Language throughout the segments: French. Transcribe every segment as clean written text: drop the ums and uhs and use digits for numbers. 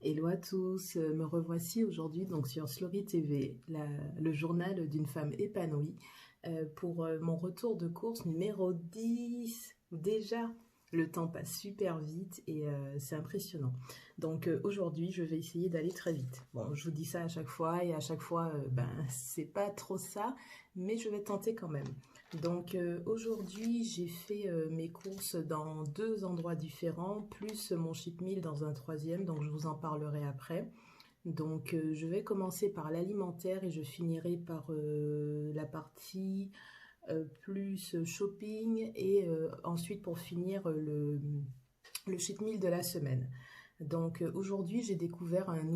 Hello à tous, me revoici aujourd'hui donc sur Slory TV, le journal d'une femme épanouie, pour mon retour de course numéro 10. Déjà, le temps passe super vite et c'est impressionnant. Donc aujourd'hui, je vais essayer d'aller très vite. Bon, je vous dis ça à chaque fois et à chaque fois, c'est pas trop ça, mais je vais tenter quand même. Donc aujourd'hui, j'ai fait mes courses dans 2 endroits différents, plus mon cheat meal dans un 3e, donc je vous en parlerai après. Donc je vais commencer par l'alimentaire et je finirai par la partie plus shopping et ensuite pour finir le cheat meal de la semaine. Donc aujourd'hui j'ai découvert une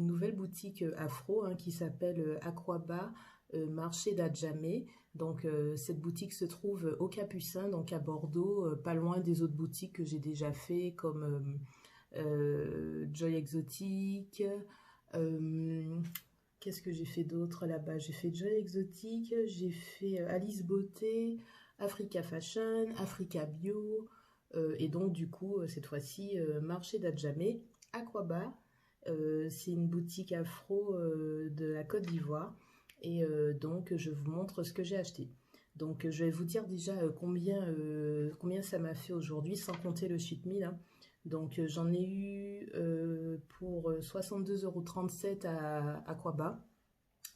nouvelle boutique afro qui s'appelle Aquaba Marché d'Adjamé. Donc cette boutique se trouve au Capucin, donc à Bordeaux, pas loin des autres boutiques que j'ai déjà fait comme Joy Exotique. Qu'est-ce que j'ai fait d'autre là-bas? J'ai fait Joy Exotique, j'ai fait Alice Beauté, Africa Fashion, Africa Bio. Et donc du coup cette fois-ci Marché d'Adjamé, Aquaba, c'est une boutique afro de la Côte d'Ivoire et donc je vous montre ce que j'ai acheté. Donc je vais vous dire déjà combien ça m'a fait aujourd'hui sans compter le cheat meal. Donc j'en ai eu pour 62,37 € à Aquaba.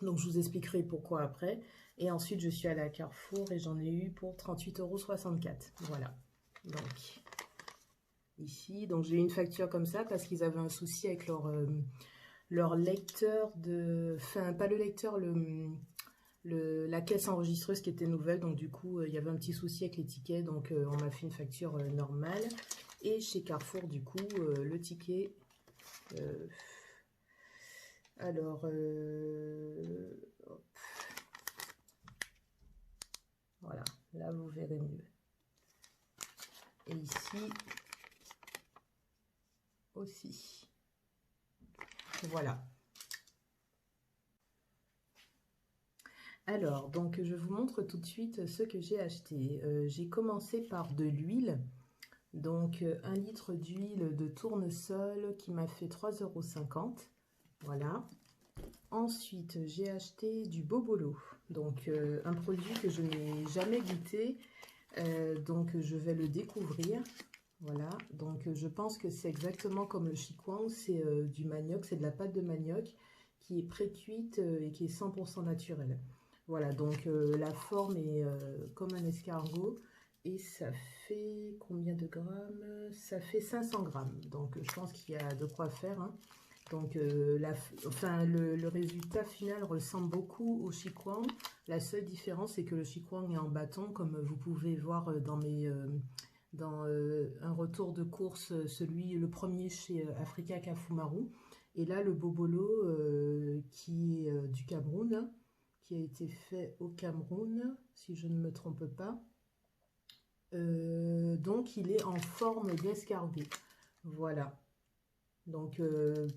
Donc je vous expliquerai pourquoi après. Et ensuite je suis allée à Carrefour et j'en ai eu pour 38,64 €. Voilà. Donc ici, donc j'ai eu une facture comme ça parce qu'ils avaient un souci avec leur lecteur de, enfin pas le lecteur, la caisse enregistreuse qui était nouvelle. Donc du coup il y avait un petit souci avec les tickets, donc on m'a fait une facture normale. Et chez Carrefour du coup le ticket, alors hop. Voilà, là vous verrez mieux. Et ici aussi. Voilà. Alors, donc je vous montre tout de suite ce que j'ai acheté. J'ai commencé par de l'huile. Donc 1 litre d'huile de tournesol qui m'a fait 3,50 €. Voilà. Ensuite, j'ai acheté du Bobolo. Donc un produit que je n'ai jamais goûté. Donc je vais le découvrir. Voilà, donc je pense que c'est exactement comme le chikwang, c'est du manioc, c'est de la pâte de manioc qui est pré-cuite et qui est 100% naturelle. Voilà, donc la forme est comme un escargot et ça fait combien de grammes? Ça fait 500 grammes, donc je pense qu'il y a de quoi faire. Donc le résultat final ressemble beaucoup au chikwang. La seule différence, c'est que le chikwang est en bâton, comme vous pouvez voir dans un retour de course, le premier chez Africa Kafumaru. Et là, le Bobolo qui est du Cameroun, qui a été fait au Cameroun, si je ne me trompe pas. Donc, il est en forme d'escargot. Voilà. Donc,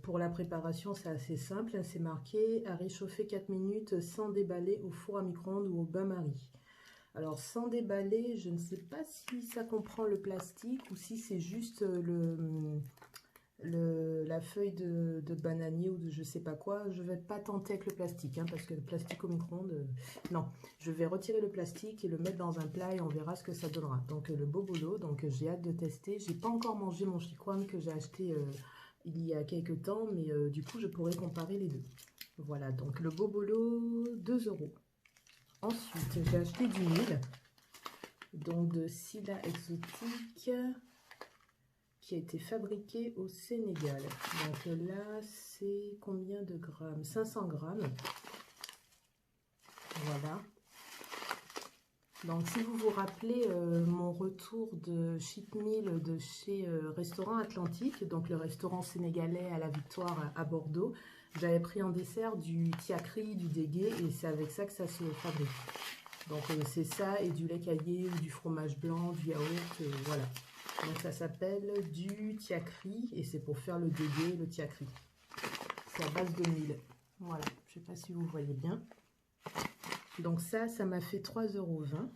pour la préparation, c'est assez simple. C'est marqué à réchauffer 4 minutes sans déballer au four à micro-ondes ou au bain-marie. Alors, sans déballer, je ne sais pas si ça comprend le plastique ou si c'est juste la feuille de bananier ou de je sais pas quoi. Je ne vais pas tenter avec le plastique, parce que le plastique au micro-ondes, non. Je vais retirer le plastique et le mettre dans un plat et on verra ce que ça donnera. Donc, le Bobolo, donc j'ai hâte de tester. J'ai pas encore mangé mon chikwang que j'ai acheté il y a quelques temps, mais du coup, je pourrais comparer les deux. Voilà, donc le Bobolo, 2 €. Ensuite, j'ai acheté du mil, donc de Silla Exotique, qui a été fabriqué au Sénégal. Donc là, c'est combien de grammes? 500 grammes. Voilà. Donc si vous vous rappelez mon retour de cheat meal de chez Restaurant Atlantique, donc le restaurant sénégalais à la Victoire à Bordeaux, j'avais pris en dessert du tiakri, du dégué, et c'est avec ça que ça se fabrique. Donc c'est ça et du lait caillé ou du fromage blanc, du yaourt, voilà. Donc ça s'appelle du tiakri et c'est pour faire le dégué, le tiakri. C'est à base de mil. Voilà, je ne sais pas si vous voyez bien. Donc ça m'a fait 3,20 €.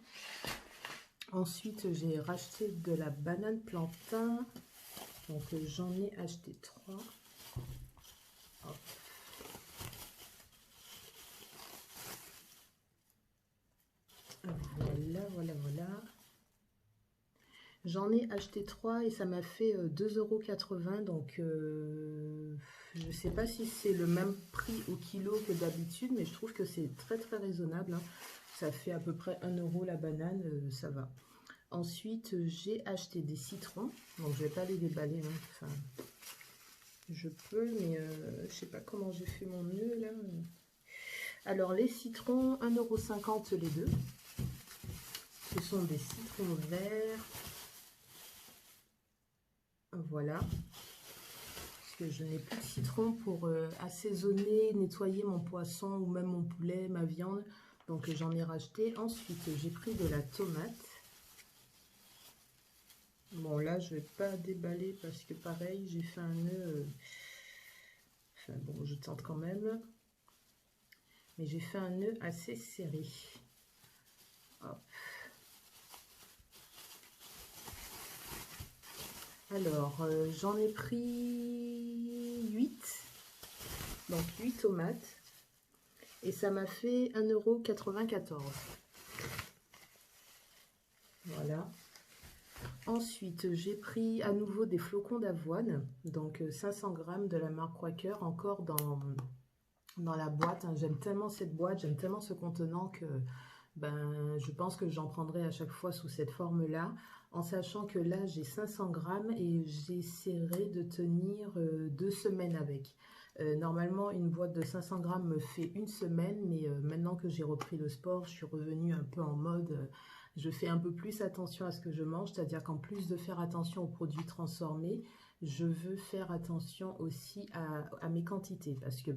Ensuite, j'ai racheté de la banane plantain. Donc j'en ai acheté 3. Hop. Voilà, voilà, voilà. J'en ai acheté 3 et ça m'a fait 2,80 €. Donc, je ne sais pas si c'est le même prix au kilo que d'habitude, mais je trouve que c'est très très raisonnable, hein. Ça fait à peu près 1 € la banane, ça va. Ensuite, j'ai acheté des citrons. Donc, je vais pas les déballer, hein. Enfin, je peux, mais je sais pas comment j'ai fait mon nœud là. Alors, les citrons, 1,50 € les deux. Ce sont des citrons verts. Voilà. Parce que je n'ai plus de citron pour assaisonner, nettoyer mon poisson ou même mon poulet, ma viande. Donc, j'en ai racheté. Ensuite, j'ai pris de la tomate. Bon, là, je vais pas déballer parce que pareil, j'ai fait un nœud. Enfin, bon, je tente quand même. Mais j'ai fait un nœud assez serré. Hop. Alors, j'en ai pris 8. Donc, 8 tomates. Et ça m'a fait 1,94 €. Voilà. Ensuite, j'ai pris à nouveau des flocons d'avoine. Donc, 500 g de la marque Quaker. Encore dans la boîte, hein. J'aime tellement cette boîte, j'aime tellement ce contenant que je pense que j'en prendrai à chaque fois sous cette forme-là, en sachant que là, j'ai 500 g et j'essaierai de tenir 2 semaines avec. Normalement, une boîte de 500 g me fait une semaine, mais maintenant que j'ai repris le sport, je suis revenue un peu en mode... je fais un peu plus attention à ce que je mange, c'est-à-dire qu'en plus de faire attention aux produits transformés, je veux faire attention aussi à mes quantités, parce que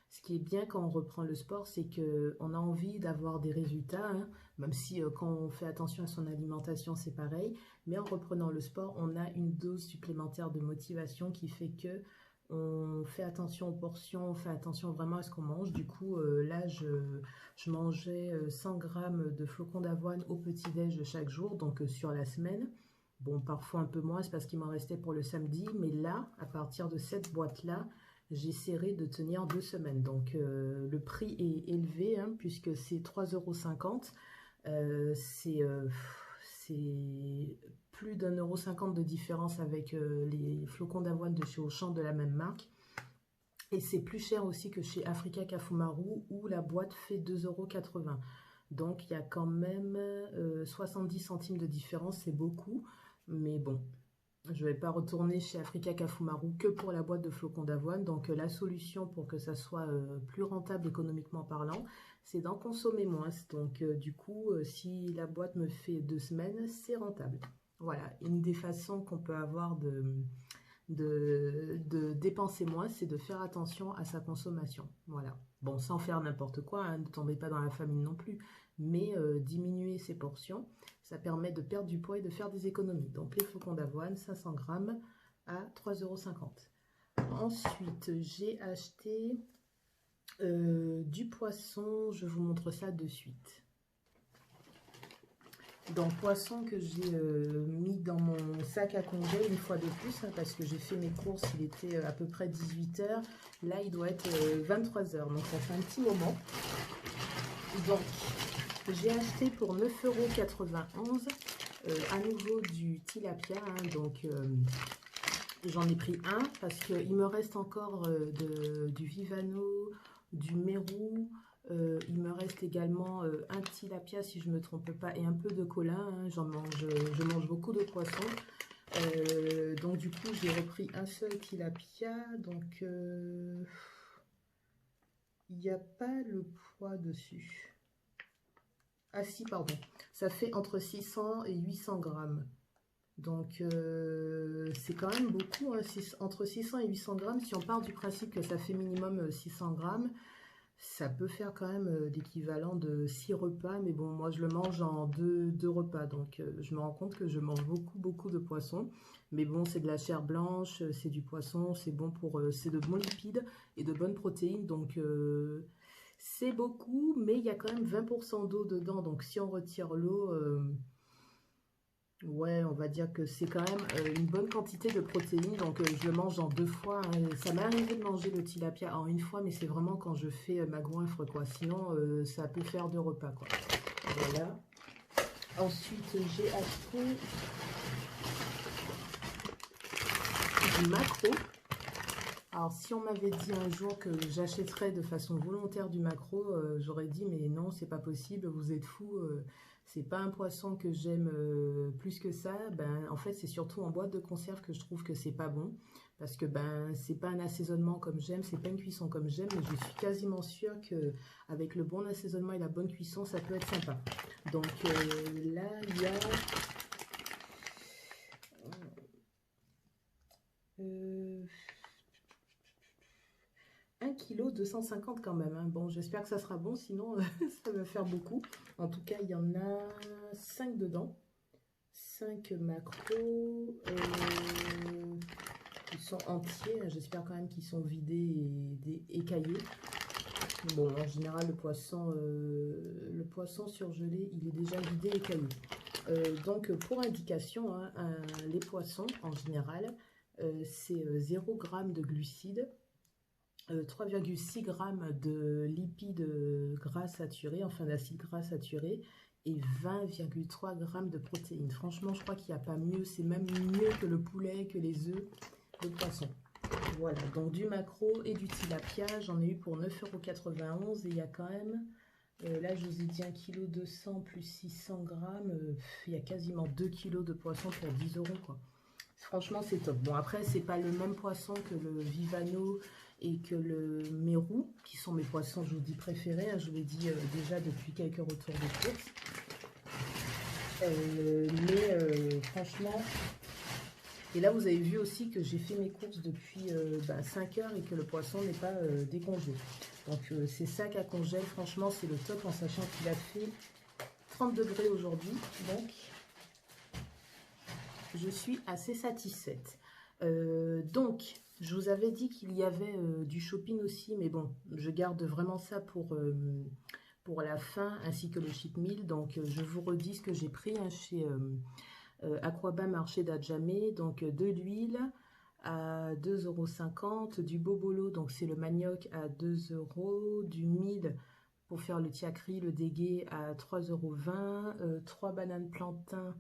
ce qui est bien quand on reprend le sport, c'est qu'on a envie d'avoir des résultats, hein, même si quand on fait attention à son alimentation, c'est pareil. Mais en reprenant le sport, on a une dose supplémentaire de motivation qui fait que on fait attention aux portions, on fait attention vraiment à ce qu'on mange. Du coup, là, je mangeais 100 g de flocons d'avoine au petit-déj chaque jour, donc sur la semaine. Bon, parfois un peu moins, c'est parce qu'il m'en restait pour le samedi. Mais là, à partir de cette boîte-là, j'essaierai de tenir 2 semaines. Donc, le prix est élevé, hein, puisque c'est 3,50 €. C'est plus d'1,50 € de différence avec les flocons d'avoine de chez Auchan de la même marque. Et c'est plus cher aussi que chez Africa Kafumaru où la boîte fait 2,80 €. Donc, il y a quand même 70 centimes de différence, c'est beaucoup. Mais bon, je ne vais pas retourner chez Africa Kafumaru que pour la boîte de flocons d'avoine. Donc, la solution pour que ça soit plus rentable économiquement parlant, c'est d'en consommer moins. Donc, du coup, si la boîte me fait 2 semaines, c'est rentable. Voilà, une des façons qu'on peut avoir de dépenser moins, c'est de faire attention à sa consommation. Voilà. Bon, sans faire n'importe quoi, hein, ne tombez pas dans la famine non plus, mais diminuer ses portions, ça permet de perdre du poids et de faire des économies. Donc, les flocons d'avoine, 500 g à 3,50 €. Ensuite, j'ai acheté du poisson, je vous montre ça de suite. Donc, poisson que j'ai mis dans mon sac à congé une fois de plus, hein, parce que j'ai fait mes courses, il était à peu près 18 h. Là, il doit être 23 h, donc ça fait un petit moment. Donc, j'ai acheté pour 9,91 € à nouveau du tilapia, hein, donc j'en ai pris un parce qu'il me reste encore du Vivano, du Mérou. Il me reste également un tilapia si je ne me trompe pas et un peu de colin, hein. Je mange beaucoup de poissons. Donc du coup j'ai repris un seul tilapia. Donc il n'y a pas le poids dessus. Ah si, pardon. Ça fait entre 600 et 800 grammes. Donc c'est quand même beaucoup, hein, entre 600 et 800 grammes. Si on part du principe que ça fait minimum 600 grammes, ça peut faire quand même l'équivalent de 6 repas. Mais bon, moi je le mange en deux repas. Donc je me rends compte que je mange beaucoup de poissons. Mais bon, c'est de la chair blanche, c'est du poisson, c'est bon c'est de bons lipides et de bonnes protéines. Donc c'est beaucoup, mais il y a quand même 20% d'eau dedans. Donc si on retire l'eau... Ouais, on va dire que c'est quand même une bonne quantité de protéines, donc je le mange en 2 fois, hein. Ça m'est arrivé de manger le tilapia en une fois, mais c'est vraiment quand je fais ma goinfre, quoi. Sinon, ça peut faire 2 repas, quoi. Voilà. Ensuite, j'ai acheté du maquereau. Alors, si on m'avait dit un jour que j'achèterais de façon volontaire du maquereau, j'aurais dit, mais non, c'est pas possible, vous êtes fous, c'est pas un poisson que j'aime plus que ça. Ben, en fait, c'est surtout en boîte de conserve que je trouve que c'est pas bon, parce que ben, c'est pas un assaisonnement comme j'aime, c'est pas une cuisson comme j'aime, mais je suis quasiment sûre que avec le bon assaisonnement et la bonne cuisson, ça peut être sympa. Donc là, il y a euh, 1 kg 250 quand même, hein. Bon, j'espère que ça sera bon, sinon ça va faire beaucoup. En tout cas, il y en a 5 dedans. 5 maquereaux. Ils sont entiers. J'espère quand même qu'ils sont vidés et écaillés. Bon, en général, le poisson surgelé, il est déjà vidé et écaillé. Donc, pour indication, hein, les poissons, en général, c'est 0 g de glucides, 3,6 g de lipides gras saturés, enfin d'acides gras saturés, et 20,3 g de protéines. Franchement, je crois qu'il n'y a pas mieux, c'est même mieux que le poulet, que les œufs, le poisson. Voilà, donc du maquereau et du tilapia, j'en ai eu pour 9,91 € et il y a quand même, là je vous ai dit 1,2 kg plus 600 grammes, il y a quasiment 2 kg de poisson pour 10 € quoi. Franchement, c'est top. Bon, après, c'est pas le même poisson que le Vivano et que le Mérou, qui sont mes poissons, je vous dis, préférés, hein, je vous l'ai dit déjà depuis quelques retours de course. Franchement, et là, vous avez vu aussi que j'ai fait mes courses depuis 5 heures et que le poisson n'est pas décongelé. Donc, c'est ça qu'à congèle. Franchement, c'est le top en sachant qu'il a fait 30 degrés aujourd'hui. Donc, je suis assez satisfaite. Donc, je vous avais dit qu'il y avait du shopping aussi, mais bon, je garde vraiment ça pour la fin, ainsi que le cheat meal. Donc, je vous redis ce que j'ai pris hein, chez Aquaba Marché d'Adjamé. Donc, de l'huile à 2,50 €, du bobolo, donc c'est le manioc à 2 €, du mil pour faire le tiakri, le dégué à 3,20 €, 3 bananes plantains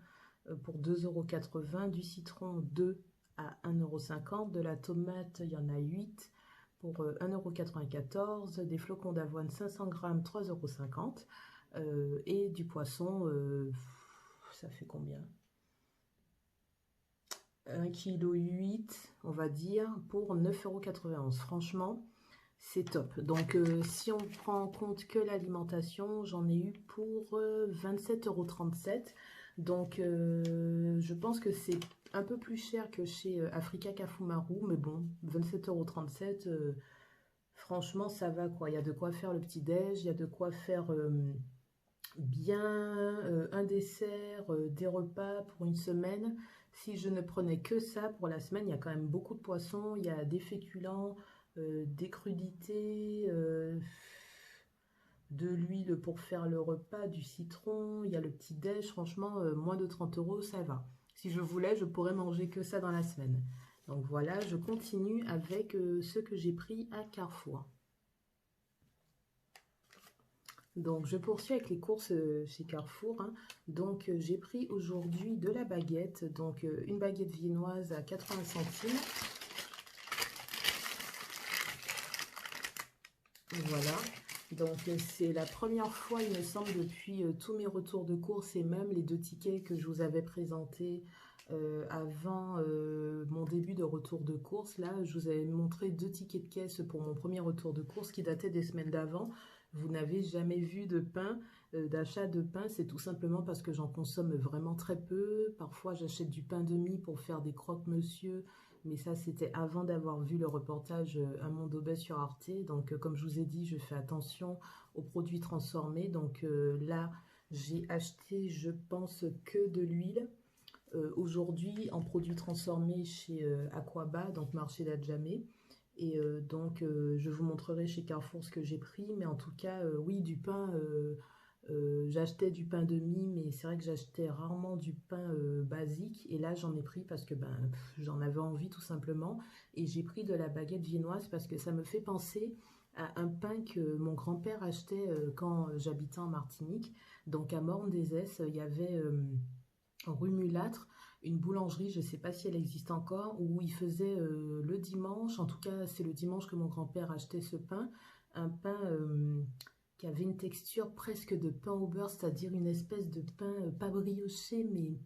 pour 2,80 €, du citron 2 à 1,50 €, de la tomate, il y en a 8 pour 1,94 €, des flocons d'avoine 500 g, 3,50 €, et du poisson, ça fait combien? 1,8 kg, on va dire, pour 9,91 €. Franchement, c'est top. Donc, si on prend en compte que l'alimentation, j'en ai eu pour 27,37 €. Donc, je pense que c'est un peu plus cher que chez Africa Kafumaru, mais bon, 27,37 €, franchement, ça va quoi. Il y a de quoi faire le petit-déj, il y a de quoi faire bien un dessert, des repas pour une semaine. Si je ne prenais que ça pour la semaine, il y a quand même beaucoup de poissons, il y a des féculents, des crudités, de l'huile pour faire le repas, du citron, il y a le petit déj, franchement, moins de 30 €, ça va. Si je voulais, je pourrais manger que ça dans la semaine. Donc voilà, je continue avec ce que j'ai pris à Carrefour. Donc je poursuis avec les courses chez Carrefour, hein. Donc j'ai pris aujourd'hui de la baguette, donc une baguette viennoise à 80 centimes. Voilà, donc c'est la première fois, il me semble, depuis tous mes retours de course et même les 2 tickets que je vous avais présentés avant mon début de retour de course. Là, je vous avais montré 2 tickets de caisse pour mon premier retour de course qui datait des semaines d'avant. Vous n'avez jamais vu de pain, d'achat de pain, c'est tout simplement parce que j'en consomme vraiment très peu. Parfois, j'achète du pain de mie pour faire des croque-monsieur, mais ça, c'était avant d'avoir vu le reportage Un monde obèse sur Arte. Donc, comme je vous ai dit, je fais attention aux produits transformés. Donc là, j'ai acheté, je pense, que de l'huile. Aujourd'hui, en produits transformés chez Aquaba, donc marché d'Adjamé. Et donc, je vous montrerai chez Carrefour ce que j'ai pris. Mais en tout cas, oui, du pain J'achetais du pain de mie, mais c'est vrai que j'achetais rarement du pain basique. Et là, j'en ai pris parce que j'en avais envie tout simplement. Et j'ai pris de la baguette viennoise parce que ça me fait penser à un pain que mon grand-père achetait quand j'habitais en Martinique. Donc à Morne-des-Esses, il y avait rue Mulâtre une boulangerie, je ne sais pas si elle existe encore, où il faisait le dimanche, en tout cas c'est le dimanche que mon grand-père achetait ce pain, un pain qui avait une texture presque de pain au beurre, c'est-à-dire une espèce de pain pas brioché, mais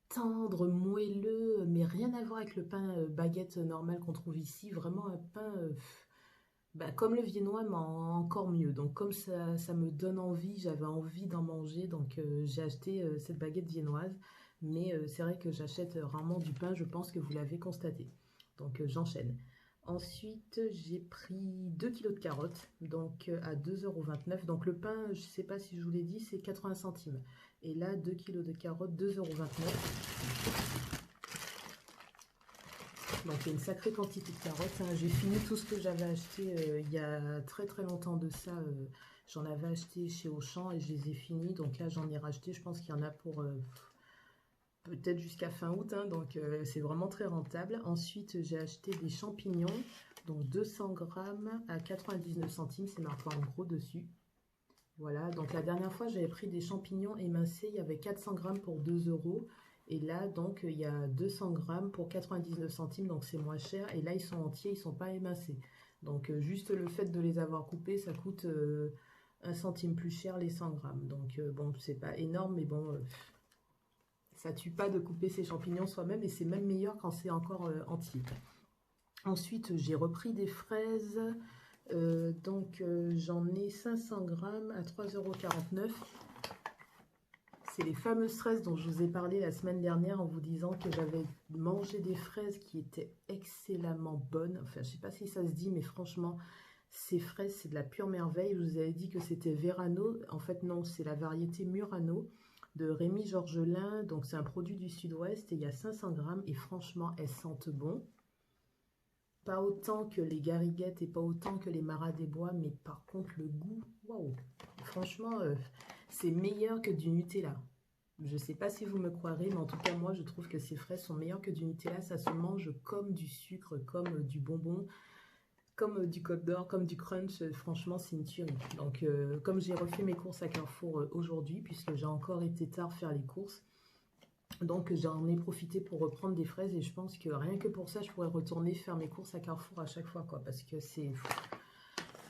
tendre, moelleux, mais rien à voir avec le pain baguette normal qu'on trouve ici, vraiment un pain comme le viennois, mais encore mieux. Donc comme ça me donne envie, j'avais envie d'en manger, donc j'ai acheté cette baguette viennoise. Mais c'est vrai que j'achète rarement du pain, je pense que vous l'avez constaté. Donc j'enchaîne. Ensuite, j'ai pris 2 kilos de carottes, donc à 2,29 €. Donc le pain, je ne sais pas si je vous l'ai dit, c'est 80 centimes. Et là, 2 kilos de carottes, 2,29 €. Donc il y a une sacrée quantité de carottes, hein. J'ai fini tout ce que j'avais acheté il y a très très longtemps de ça. J'en avais acheté chez Auchan et je les ai finis. Donc là j'en ai racheté, je pense qu'il y en a pour peut-être jusqu'à fin août, hein. Donc c'est vraiment très rentable. Ensuite j'ai acheté des champignons, donc 200 grammes à 99 centimes, c'est marqué en gros dessus. Voilà, donc la dernière fois j'avais pris des champignons émincés, il y avait 400 grammes pour 2 €. Et là, donc, il y a 200 grammes pour 99 centimes, donc c'est moins cher. Et là, ils sont entiers, ils ne sont pas émincés. Donc, juste le fait de les avoir coupés, ça coûte 1 centime plus cher les 100 grammes. Donc, bon, c'est pas énorme, mais bon, ça tue pas de couper ses champignons soi-même. Et c'est même meilleur quand c'est encore entier. Ensuite, j'ai repris des fraises. Donc, j'en ai 500 grammes à 3,49 €. C'est les fameuses fraises dont je vous ai parlé la semaine dernière en vous disant que j'avais mangé des fraises qui étaient excellemment bonnes. Enfin, je ne sais pas si ça se dit, mais franchement, ces fraises, c'est de la pure merveille. Je vous avais dit que c'était Verano. En fait, non, c'est la variété Murano de Rémi Georgelin. Donc, c'est un produit du sud-ouest et il y a 500 grammes. Et franchement, elles sentent bon. Pas autant que les gariguettes et pas autant que les maras des bois, mais par contre, le goût, waouh! Franchement, c'est meilleur que du Nutella. Je ne sais pas si vous me croirez, mais en tout cas, moi, je trouve que ces fraises sont meilleures que du Nutella. Ça se mange comme du sucre, comme du bonbon, comme du Côte d'Or, comme du crunch. Franchement, c'est une tuerie. Donc, comme j'ai refait mes courses à Carrefour aujourd'hui, puisque j'ai encore été tard faire les courses, donc j'en ai profité pour reprendre des fraises et je pense que rien que pour ça, je pourrais retourner faire mes courses à Carrefour à chaque fois, quoi, parce que c'est...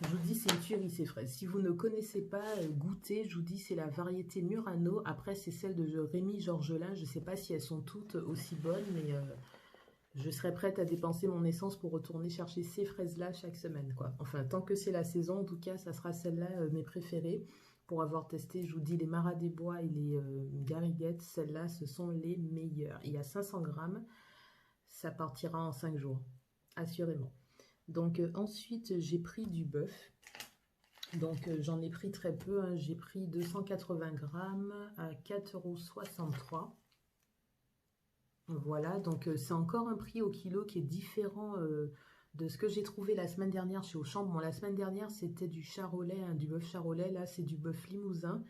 Je vous dis, c'est une tuerie ces fraises. Si vous ne connaissez pas, goûtez. Je vous dis, c'est la variété Murano. Après, c'est celle de Rémi Georgelin. Je ne sais pas si elles sont toutes aussi bonnes, mais je serais prête à dépenser mon essence pour retourner chercher ces fraises-là chaque semaine, quoi. Enfin, tant que c'est la saison, en tout cas, ça sera celle-là, mes préférées. Pour avoir testé, je vous dis, les maras des bois et les gariguettes, celles-là, ce sont les meilleures. Il y a 500 grammes. Ça partira en 5 jours, assurément. Donc ensuite, j'ai pris du bœuf. Donc j'en ai pris très peu, hein. J'ai pris 280 grammes à 4,63 €. Voilà, donc c'est encore un prix au kilo qui est différent de ce que j'ai trouvé la semaine dernière chez Auchan. Bon, la semaine dernière, c'était du charolais, hein, du bœuf charolais. Là, c'est du bœuf limousin.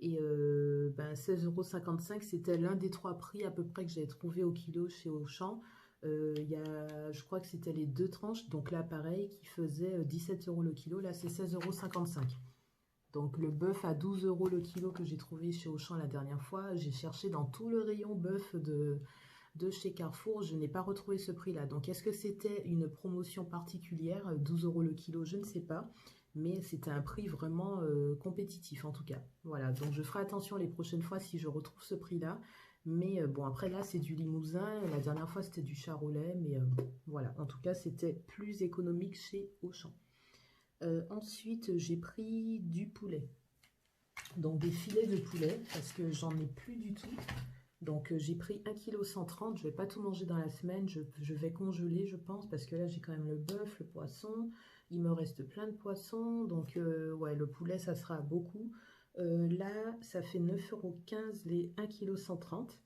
Et 16,55 €, c'était l'un des 3 prix à peu près que j'avais trouvé au kilo chez Auchan. Je crois que c'était les 2 tranches, donc là pareil, qui faisait 17 € le kilo, là c'est 16,55 €. Donc le bœuf à 12 € le kilo que j'ai trouvé chez Auchan la dernière fois, j'ai cherché dans tout le rayon bœuf de chez Carrefour, je n'ai pas retrouvé ce prix-là. Donc est-ce que c'était une promotion particulière, 12 € le kilo, je ne sais pas, mais c'était un prix vraiment compétitif en tout cas. Voilà, donc je ferai attention les prochaines fois si je retrouve ce prix-là. Mais bon, après là, c'est du limousin. La dernière fois, c'était du charolais. Mais voilà, en tout cas, c'était plus économique chez Auchan. Ensuite, j'ai pris du poulet. Donc des filets de poulet, parce que j'en ai plus du tout. Donc j'ai pris 1,130 kg. Je ne vais pas tout manger dans la semaine. Je vais congeler, je pense, parce que là, j'ai quand même le bœuf, le poisson. Il me reste plein de poissons. Donc ouais, le poulet, ça sera beaucoup. Là, ça fait 9,15 € les 1,130 kg.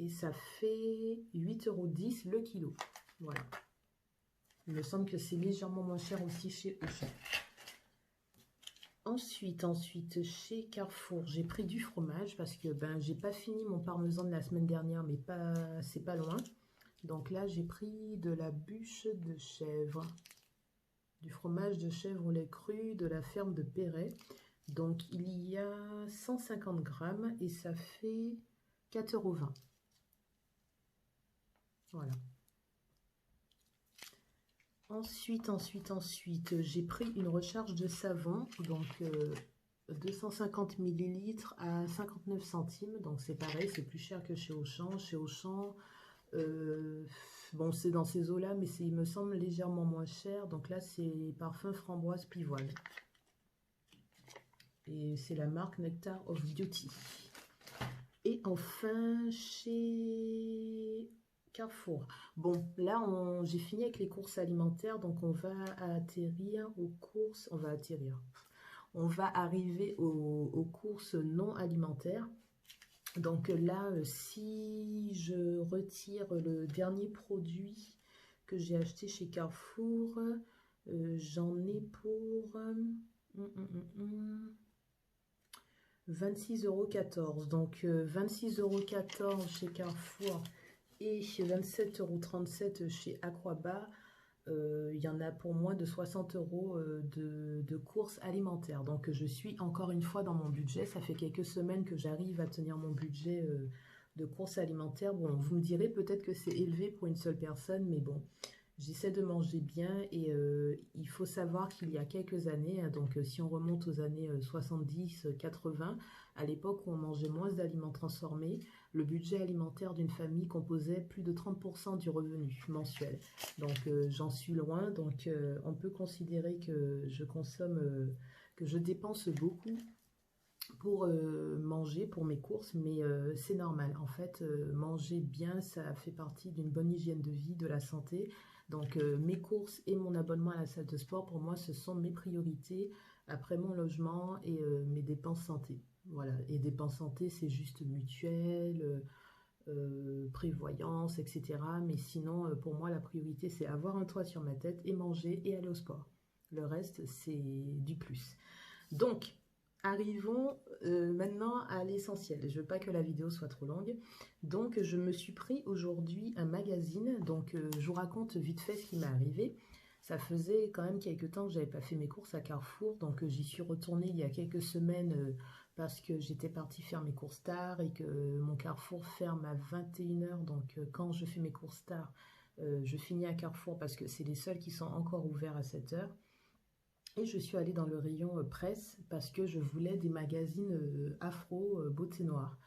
Et ça fait 8,10 € le kilo. Voilà. Il me semble que c'est légèrement moins cher aussi chez Auchan. Ensuite, chez Carrefour, j'ai pris du fromage parce que ben j'ai pas fini mon parmesan de la semaine dernière, mais c'est pas loin. Donc là, j'ai pris de la bûche de chèvre, du fromage de chèvre au lait cru de la ferme de Perret. Donc il y a 150 grammes et ça fait 4,20 €. Voilà. Ensuite, j'ai pris une recharge de savon, donc 250 millilitres à 59 centimes. Donc c'est pareil, c'est plus cher que chez Auchan. Chez Auchan, bon, c'est dans ces eaux-là, mais il me semble légèrement moins cher. Donc là, c'est parfum framboise pivoine. Et c'est la marque Nectar of Beauty. Et enfin, chez Carrefour. Bon, là, j'ai fini avec les courses alimentaires, donc on va atterrir aux courses. On va arriver aux courses non alimentaires. Donc là, si je retire le dernier produit que j'ai acheté chez Carrefour, j'en ai pour 26,14 €. Donc 26,14 € chez Carrefour et 27,37 € chez Aquaba. Il y en a pour moins de 60 € de courses alimentaires. Donc je suis encore une fois dans mon budget. Ça fait quelques semaines que j'arrive à tenir mon budget de courses alimentaires. Bon, vous me direz peut-être que c'est élevé pour une seule personne, mais bon, j'essaie de manger bien. Et il faut savoir qu'il y a quelques années, hein, donc si on remonte aux années 70-80, à l'époque où on mangeait moins d'aliments transformés, le budget alimentaire d'une famille composait plus de 30% du revenu mensuel. Donc j'en suis loin, donc on peut considérer que je consomme, que je dépense beaucoup pour manger, pour mes courses, mais c'est normal. En fait, manger bien, ça fait partie d'une bonne hygiène de vie, de la santé. Donc mes courses et mon abonnement à la salle de sport, pour moi, ce sont mes priorités après mon logement et mes dépenses santé. Voilà, et dépenses santé, c'est juste mutuelle, prévoyance, etc. Mais sinon, pour moi, la priorité, c'est avoir un toit sur ma tête et manger et aller au sport. Le reste, c'est du plus. Donc, arrivons maintenant à l'essentiel. Je veux pas que la vidéo soit trop longue. Donc, je me suis pris aujourd'hui un magazine. Donc, je vous raconte vite fait ce qui m'est arrivé. Ça faisait quand même quelques temps que j'avais pas fait mes courses à Carrefour. Donc, j'y suis retournée il y a quelques semaines parce que j'étais partie faire mes courses tard et que mon Carrefour ferme à 21 h. Donc, quand je fais mes courses tard, je finis à Carrefour parce que c'est les seuls qui sont encore ouverts à 7 h. Et je suis allée dans le rayon presse parce que je voulais des magazines afro, beauté noire.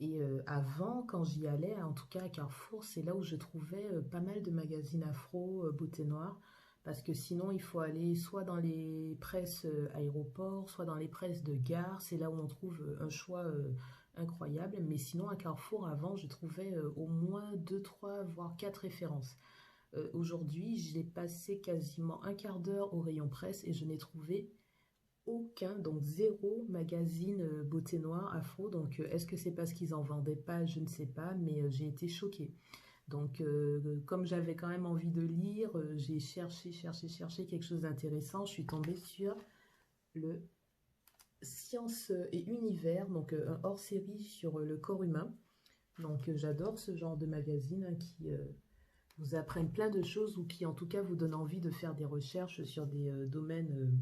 Et avant, quand j'y allais, en tout cas à Carrefour, c'est là où je trouvais pas mal de magazines afro, beauté noire. Parce que sinon, il faut aller soit dans les presses aéroports, soit dans les presses de gare. C'est là où on trouve un choix incroyable. Mais sinon, à Carrefour, avant, je trouvais au moins 2, 3, voire 4 références. Aujourd'hui, j'ai passé quasiment un quart d'heure au rayon presse et je n'ai trouvé aucun, donc zéro magazine beauté noire afro. Donc est-ce que c'est parce qu'ils en vendaient pas? Je ne sais pas, mais j'ai été choquée. Donc comme j'avais quand même envie de lire, j'ai cherché quelque chose d'intéressant. Je suis tombée sur le Science et Univers, donc un hors-série sur le corps humain. Donc j'adore ce genre de magazine hein, qui vous apprennent plein de choses ou qui en tout cas vous donnent envie de faire des recherches sur des domaines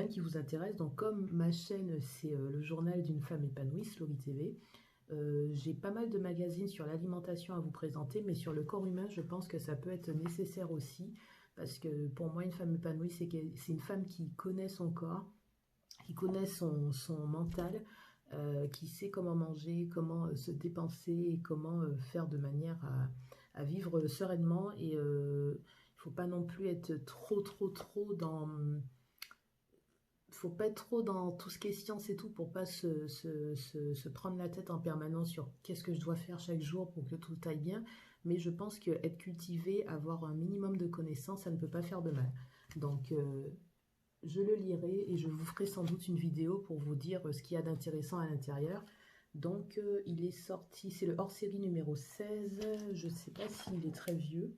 qui vous intéressent. Donc comme ma chaîne c'est le journal d'une femme épanouie, Slory TV, j'ai pas mal de magazines sur l'alimentation à vous présenter, mais sur le corps humain je pense que ça peut être nécessaire aussi, parce que pour moi une femme épanouie c'est une femme qui connaît son corps, qui connaît son mental, qui sait comment manger, comment se dépenser et comment faire de manière à vivre sereinement. Et il ne faut pas non plus être trop dans... faut pas être trop dans tout ce qui est science et tout pour pas se prendre la tête en permanence sur qu'est-ce que je dois faire chaque jour pour que tout aille bien. Mais je pense que être cultivé, avoir un minimum de connaissances, ça ne peut pas faire de mal. Donc je le lirai et je vous ferai sans doute une vidéo pour vous dire ce qu'il y a d'intéressant à l'intérieur. Donc il est sorti, c'est le hors-série numéro 16, je ne sais pas s'il est très vieux.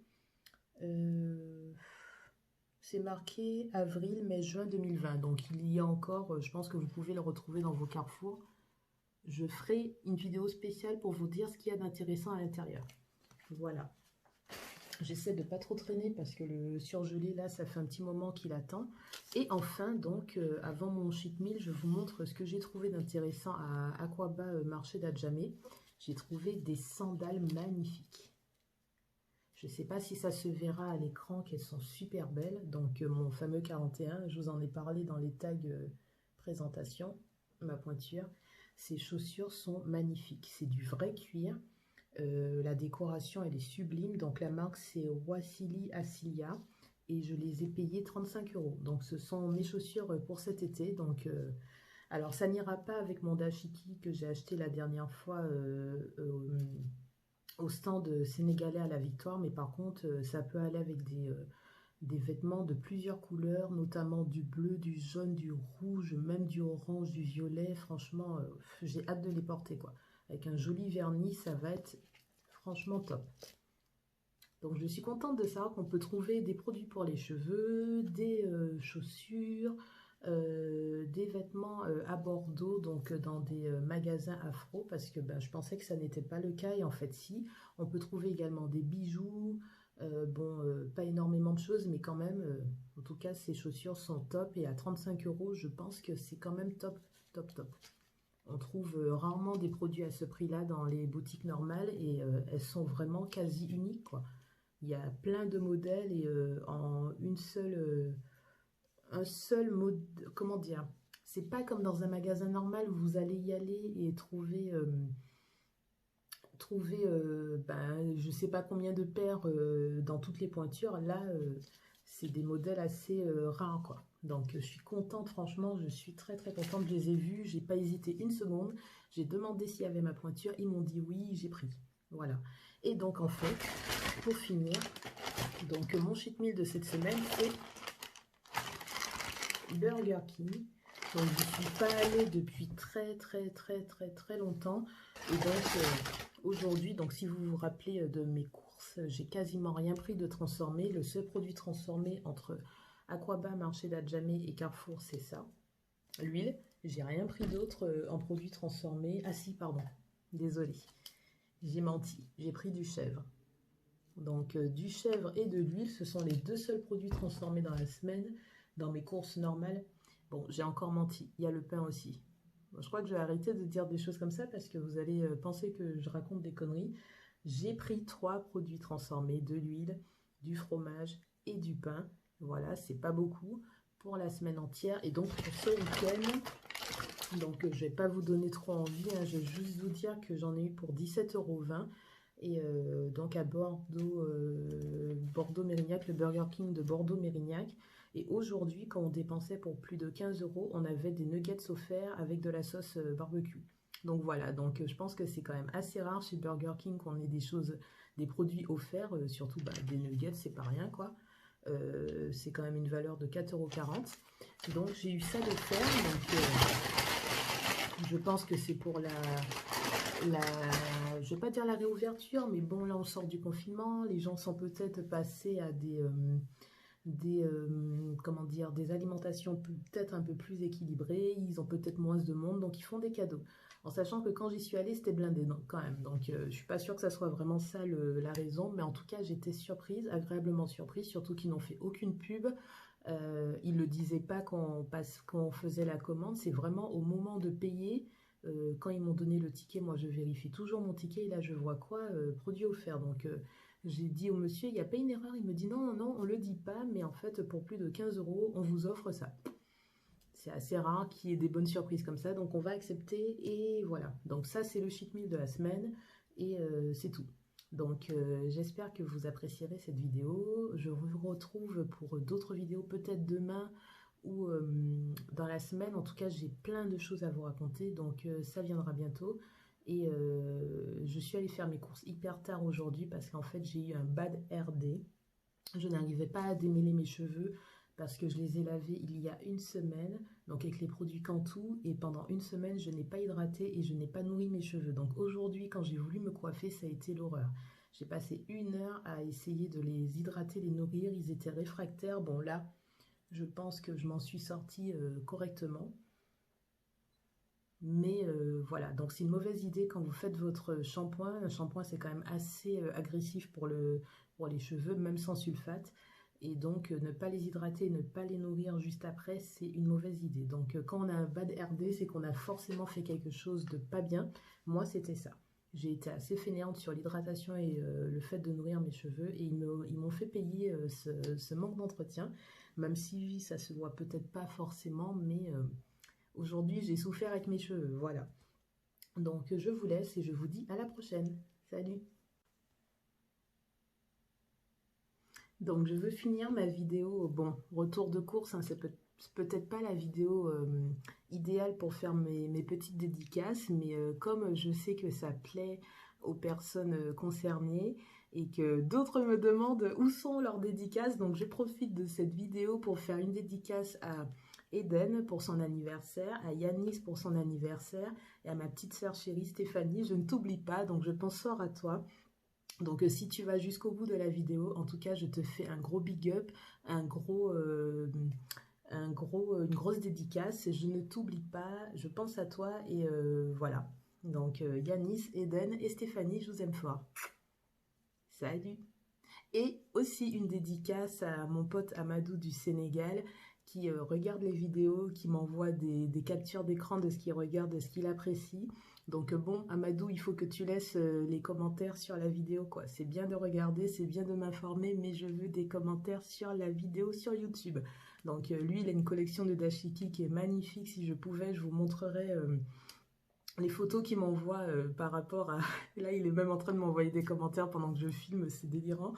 C'est marqué avril, mai, juin 2020. Donc il y a encore, je pense que vous pouvez le retrouver dans vos carrefours. Je ferai une vidéo spéciale pour vous dire ce qu'il y a d'intéressant à l'intérieur. Voilà. J'essaie de ne pas trop traîner parce que le surgelé, là, ça fait un petit moment qu'il attend. Et enfin, donc, avant mon cheat meal, je vous montre ce que j'ai trouvé d'intéressant à Aquaba Marché d'Adjamé. J'ai trouvé des sandales magnifiques. Je ne sais pas si ça se verra à l'écran, qu'elles sont super belles. Donc, mon fameux 41, je vous en ai parlé dans les tags présentation, ma pointure. Ces chaussures sont magnifiques. C'est du vrai cuir. La décoration elle est sublime, donc la marque c'est Wassili Acilia et je les ai payés 35 €. Donc ce sont mes chaussures pour cet été. Donc alors ça n'ira pas avec mon dashiki que j'ai acheté la dernière fois au stand sénégalais à la Victoire, mais par contre ça peut aller avec des vêtements de plusieurs couleurs, notamment du bleu, du jaune, du rouge, même du orange, du violet. Franchement, j'ai hâte de les porter quoi. Avec un joli vernis, ça va être franchement top. Donc je suis contente de savoir qu'on peut trouver des produits pour les cheveux, des chaussures, des vêtements à Bordeaux, donc dans des magasins afro, parce que je pensais que ça n'était pas le cas, et en fait si. On peut trouver également des bijoux, pas énormément de choses, mais quand même, en tout cas ces chaussures sont top, et à 35 €, je pense que c'est quand même top, top, top. On trouve rarement des produits à ce prix-là dans les boutiques normales et elles sont vraiment quasi uniques, quoi. Il y a plein de modèles et en un seul mode, comment dire, c'est pas comme dans un magasin normal où vous allez y aller et trouver, je sais pas combien de paires dans toutes les pointures. Là, c'est des modèles assez rares, quoi. Donc, je suis contente, franchement, je suis très très contente. Je les ai vus, j'ai pas hésité une seconde. J'ai demandé s'il y avait ma pointure, ils m'ont dit oui, j'ai pris. Voilà. Et donc, en fait, pour finir, donc mon cheat meal de cette semaine, c'est Burger King. Donc, je ne suis pas allée depuis très très très très très longtemps. Et donc, aujourd'hui, donc si vous vous rappelez de mes courses, j'ai quasiment rien pris de transformé. Le seul produit transformé entre Aquaba, Marché d'Adjamé et Carrefour, c'est ça. L'huile. J'ai rien pris d'autre en produits transformés. Ah si, pardon. Désolée. J'ai menti. J'ai pris du chèvre. Donc, du chèvre et de l'huile, ce sont les deux seuls produits transformés dans la semaine, dans mes courses normales. Bon, j'ai encore menti. Il y a le pain aussi. Bon, je crois que je vais arrêter de dire des choses comme ça parce que vous allez penser que je raconte des conneries. J'ai pris 3 produits transformés, de l'huile, du fromage et du pain. Voilà, c'est pas beaucoup pour la semaine entière. Et donc, pour ce week-end, donc je vais pas vous donner trop envie, hein, je vais juste vous dire que j'en ai eu pour 17,20 €. Et donc à Bordeaux, Bordeaux-Mérignac, le Burger King de Bordeaux-Mérignac. Et aujourd'hui, quand on dépensait pour plus de 15 €, on avait des nuggets offerts avec de la sauce barbecue. Donc voilà, donc je pense que c'est quand même assez rare chez Burger King qu'on ait des choses, des produits offerts, surtout des nuggets, c'est pas rien quoi. C'est quand même une valeur de 4,40 €. Donc j'ai eu ça d'offert, donc je pense que c'est pour je vais pas dire la réouverture, mais bon, là on sort du confinement, les gens sont peut-être passés à comment dire, des alimentations peut-être un peu plus équilibrées, ils ont peut-être moins de monde, donc ils font des cadeaux. En sachant que quand j'y suis allée, c'était blindé donc, quand même, donc je suis pas sûre que ça soit vraiment ça la raison, mais en tout cas j'étais surprise, agréablement surprise, surtout qu'ils n'ont fait aucune pub. Ils le disaient pas quand on faisait la commande, c'est vraiment au moment de payer. Quand ils m'ont donné le ticket, moi je vérifie toujours mon ticket et là je vois quoi, produit offert. Donc j'ai dit au monsieur, il n'y a pas une erreur. Il me dit non, non, non, on ne le dit pas, mais en fait pour plus de 15 €, on vous offre ça. C'est assez rare qu'il y ait des bonnes surprises comme ça, donc on va accepter et voilà. Donc ça c'est le cheat meal de la semaine et c'est tout. Donc j'espère que vous apprécierez cette vidéo. Je vous retrouve pour d'autres vidéos peut-être demain ou dans la semaine. En tout cas, j'ai plein de choses à vous raconter, donc ça viendra bientôt. Et je suis allée faire mes courses hyper tard aujourd'hui parce qu'en fait, j'ai eu un bad hair day. Je n'arrivais pas à démêler mes cheveux parce que je les ai lavés il y a une semaine, donc avec les produits Cantu, et pendant une semaine, je n'ai pas hydraté et je n'ai pas nourri mes cheveux. Donc aujourd'hui, quand j'ai voulu me coiffer, ça a été l'horreur. J'ai passé 1 heure à essayer de les hydrater, les nourrir. Ils étaient réfractaires. Bon là, je pense que je m'en suis sortie correctement. Mais voilà, donc c'est une mauvaise idée quand vous faites votre shampoing. Un shampoing, c'est quand même assez agressif pour les cheveux, même sans sulfate. Et donc, ne pas les hydrater, ne pas les nourrir juste après, c'est une mauvaise idée. Donc, quand on a un bad RD, c'est qu'on a forcément fait quelque chose de pas bien. Moi, c'était ça. J'ai été assez fainéante sur l'hydratation et le fait de nourrir mes cheveux. Et ils m'ont fait payer ce manque d'entretien, même si ça se voit peut-être pas forcément, mais aujourd'hui, j'ai souffert avec mes cheveux. Voilà. Donc, je vous laisse et je vous dis à la prochaine. Salut! Donc, je veux finir ma vidéo. Bon, retour de course, hein, c'est peut-être pas la vidéo idéale pour faire mes petites dédicaces, mais comme je sais que ça plaît aux personnes concernées et que d'autres me demandent où sont leurs dédicaces, donc je profite de cette vidéo pour faire une dédicace à Eden pour son anniversaire, à Yanis pour son anniversaire et à ma petite sœur chérie Stéphanie. Je ne t'oublie pas, donc je pense fort à toi. Donc si tu vas jusqu'au bout de la vidéo, en tout cas je te fais un gros big up, une grosse dédicace. Je ne t'oublie pas, je pense à toi et voilà. Donc Yanis, Eden et Stéphanie, je vous aime fort. Salut! Et aussi une dédicace à mon pote Amadou du Sénégal qui regarde les vidéos, qui m'envoie des captures d'écran de ce qu'il regarde, de ce qu'il apprécie. Donc bon, Amadou, il faut que tu laisses les commentaires sur la vidéo, quoi. C'est bien de regarder, c'est bien de m'informer, mais je veux des commentaires sur la vidéo sur YouTube. Donc lui, il a une collection de dashiki qui est magnifique. Si je pouvais, je vous montrerais les photos qu'il m'envoie par rapport à... Là, il est même en train de m'envoyer des commentaires pendant que je filme, c'est délirant.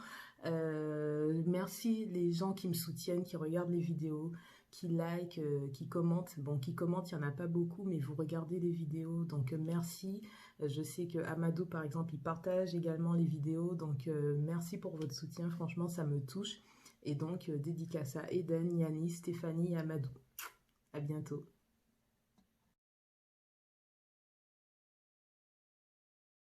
Merci les gens qui me soutiennent, qui regardent les vidéos, qui like, qui commentent. Bon, qui commentent, il n'y en a pas beaucoup, mais vous regardez les vidéos, donc merci. Je sais que Amadou, par exemple, il partage également les vidéos, donc merci pour votre soutien, franchement, ça me touche. Et donc, dédicace à Eden, Yanis, Stéphanie et Amadou. À bientôt.